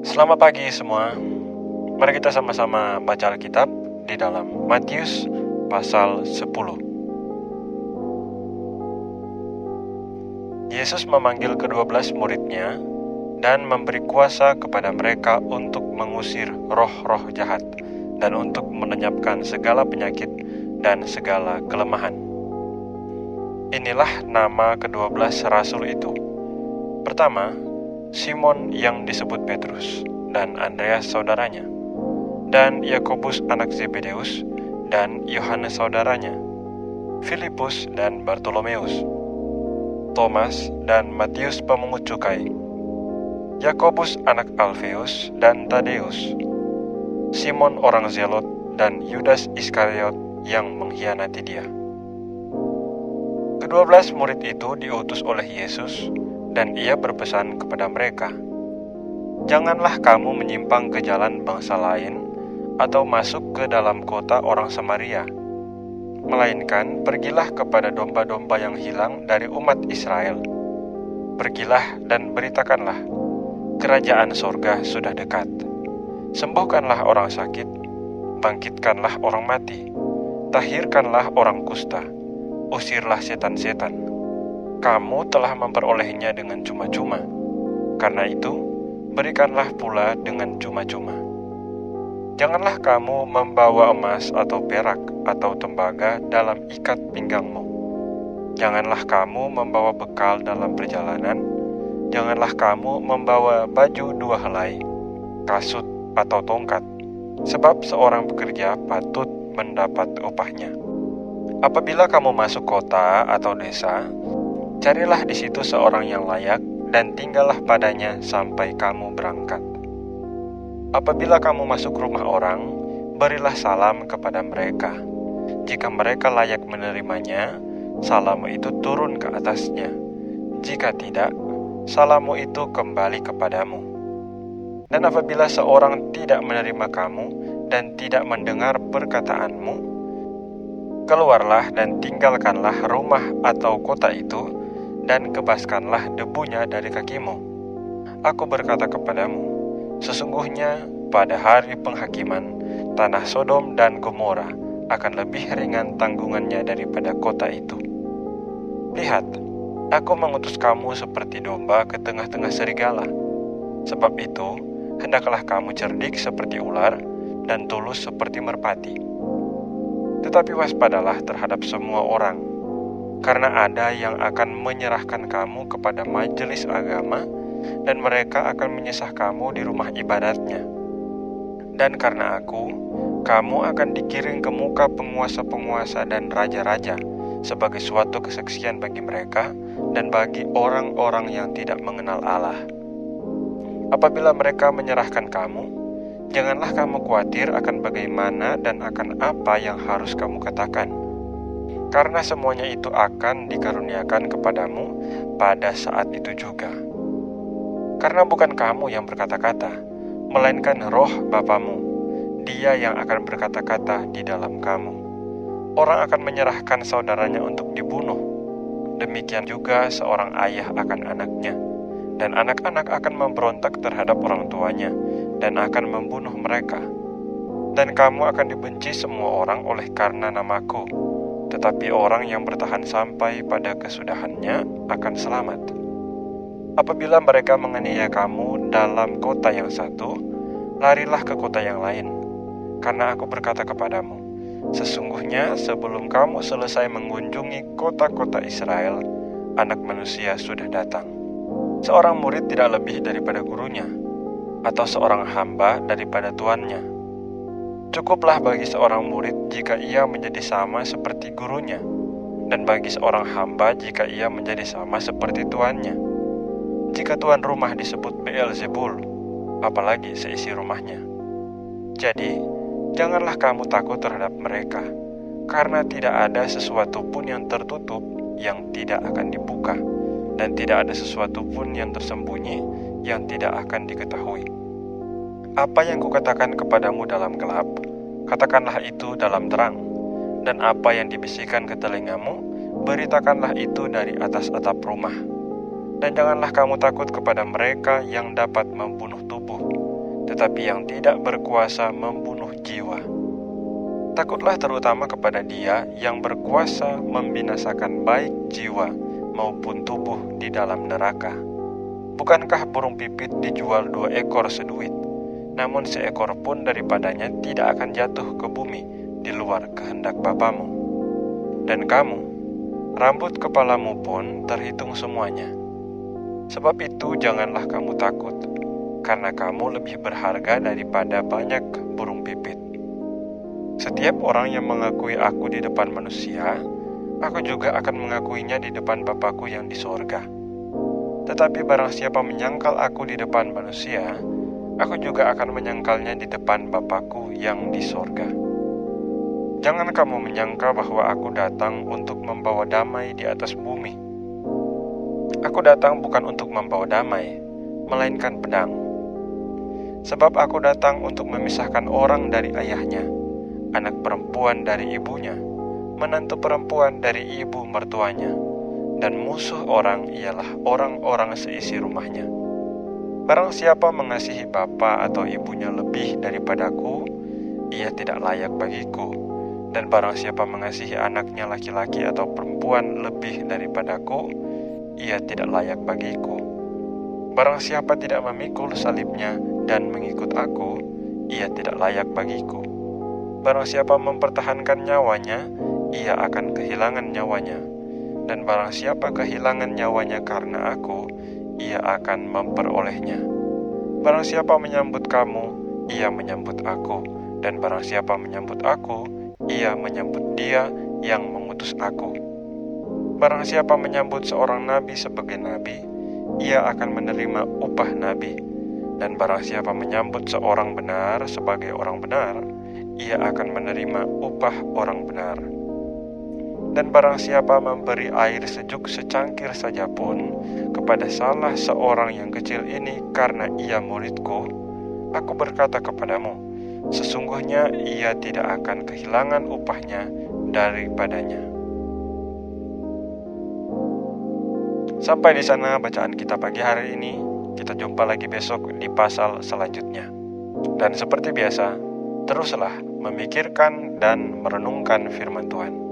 Selamat pagi semua. Mari kita sama-sama baca Alkitab di dalam Matius pasal 10. Yesus memanggil ke-12 muridnya dan memberi kuasa kepada mereka untuk mengusir roh-roh jahat dan untuk melenyapkan segala penyakit dan segala kelemahan. Inilah nama ke-12 rasul itu. Pertama, Simon yang disebut Petrus, dan Andreas saudaranya, dan Yakobus anak Zebedeus, dan Yohanes saudaranya, Filipus dan Bartolomeus, Thomas dan Matius pemungut cukai, Yakobus anak Alfeus dan Tadeus, Simon orang Zelot, dan Yudas Iskariot yang mengkhianati dia. Ke-12 murid itu diutus oleh Yesus, dan ia berpesan kepada mereka, "Janganlah kamu menyimpang ke jalan bangsa lain atau masuk ke dalam kota orang Samaria, melainkan pergilah kepada domba-domba yang hilang dari umat Israel. Pergilah dan beritakanlah, kerajaan sorga sudah dekat. Sembuhkanlah orang sakit, bangkitkanlah orang mati, tahirkanlah orang kusta, usirlah setan-setan. Kamu telah memperolehnya dengan cuma-cuma. Karena itu, berikanlah pula dengan cuma-cuma. Janganlah kamu membawa emas atau perak atau tembaga dalam ikat pinggangmu. Janganlah kamu membawa bekal dalam perjalanan. Janganlah kamu membawa baju 2 helai, kasut atau tongkat, sebab seorang pekerja patut mendapat upahnya. Apabila kamu masuk kota atau desa, carilah di situ seorang yang layak dan tinggallah padanya sampai kamu berangkat. Apabila kamu masuk rumah orang, berilah salam kepada mereka. Jika mereka layak menerimanya, salammu itu turun ke atasnya. Jika tidak, salammu itu kembali kepadamu. Dan apabila seorang tidak menerima kamu dan tidak mendengar perkataanmu, keluarlah dan tinggalkanlah rumah atau kota itu, dan kebaskanlah debunya dari kakimu. Aku berkata kepadamu, sesungguhnya pada hari penghakiman, tanah Sodom dan Gomora akan lebih ringan tanggungannya daripada kota itu. Lihat, aku mengutus kamu seperti domba ke tengah-tengah serigala. Sebab itu, hendaklah kamu cerdik seperti ular dan tulus seperti merpati. Tetapi waspadalah terhadap semua orang, karena ada yang akan menyerahkan kamu kepada majelis agama, dan mereka akan menyesah kamu di rumah ibadatnya. Dan karena aku, kamu akan dikirim ke muka penguasa-penguasa dan raja-raja sebagai suatu kesaksian bagi mereka dan bagi orang-orang yang tidak mengenal Allah. Apabila mereka menyerahkan kamu, janganlah kamu khawatir akan bagaimana dan akan apa yang harus kamu katakan, karena semuanya itu akan dikaruniakan kepadamu pada saat itu juga. Karena bukan kamu yang berkata-kata, melainkan roh Bapamu, Dia yang akan berkata-kata di dalam kamu. Orang akan menyerahkan saudaranya untuk dibunuh. Demikian juga seorang ayah akan anaknya, dan anak-anak akan memberontak terhadap orang tuanya, dan akan membunuh mereka. Dan kamu akan dibenci semua orang oleh karena namaku, tetapi orang yang bertahan sampai pada kesudahannya akan selamat. Apabila mereka menganiaya kamu dalam kota yang satu, larilah ke kota yang lain. Karena aku berkata kepadamu, sesungguhnya sebelum kamu selesai mengunjungi kota-kota Israel, Anak Manusia sudah datang. Seorang murid tidak lebih daripada gurunya, atau seorang hamba daripada tuannya. Cukuplah bagi seorang murid jika ia menjadi sama seperti gurunya, dan bagi seorang hamba jika ia menjadi sama seperti tuannya. Jika tuan rumah disebut Beelzebul, apalagi seisi rumahnya. Jadi, janganlah kamu takut terhadap mereka, karena tidak ada sesuatu pun yang tertutup yang tidak akan dibuka, dan tidak ada sesuatu pun yang tersembunyi yang tidak akan diketahui. Apa yang kukatakan kepadamu dalam gelap, katakanlah itu dalam terang, dan apa yang dibisikkan ke telingamu, beritakanlah itu dari atas atap rumah. Dan janganlah kamu takut kepada mereka yang dapat membunuh tubuh, tetapi yang tidak berkuasa membunuh jiwa. Takutlah terutama kepada Dia yang berkuasa membinasakan baik jiwa maupun tubuh di dalam neraka. Bukankah burung pipit dijual 2 ekor seduit, namun seekor pun daripadanya tidak akan jatuh ke bumi di luar kehendak Bapamu? Dan kamu, rambut kepalamu pun terhitung semuanya. Sebab itu janganlah kamu takut, karena kamu lebih berharga daripada banyak burung pipit. Setiap orang yang mengakui aku di depan manusia, aku juga akan mengakuinya di depan Bapa-Ku yang di sorga. Tetapi barang siapa menyangkal aku di depan manusia, aku juga akan menyangkalnya di depan Bapa-Ku yang di sorga. Jangan kamu menyangka bahwa aku datang untuk membawa damai di atas bumi. Aku datang bukan untuk membawa damai, melainkan pedang. Sebab aku datang untuk memisahkan orang dari ayahnya, anak perempuan dari ibunya, menantu perempuan dari ibu mertuanya, dan musuh orang ialah orang-orang seisi rumahnya. Barang siapa mengasihi bapa atau ibunya lebih daripadaku, ia tidak layak bagiku. Dan barang siapa mengasihi anaknya laki-laki atau perempuan lebih daripadaku, ia tidak layak bagiku. Barang siapa tidak memikul salibnya dan mengikut aku, ia tidak layak bagiku. Barang siapa mempertahankan nyawanya, ia akan kehilangan nyawanya. Dan barang siapa kehilangan nyawanya karena aku, ia akan memperolehnya. Barang siapa menyambut kamu, ia menyambut aku. Dan barang siapa menyambut aku, ia menyambut Dia yang mengutus aku. Barang siapa menyambut seorang nabi sebagai nabi, ia akan menerima upah nabi. Dan barang siapa menyambut seorang benar sebagai orang benar, ia akan menerima upah orang benar. Dan barang siapa memberi air sejuk secangkir saja pun kepada salah seorang yang kecil ini karena ia muridku, aku berkata kepadamu, sesungguhnya ia tidak akan kehilangan upahnya daripadanya. Sampai di sana bacaan kita pagi hari ini. Kita jumpa lagi besok di pasal selanjutnya. Dan seperti biasa, teruslah memikirkan dan merenungkan firman Tuhan.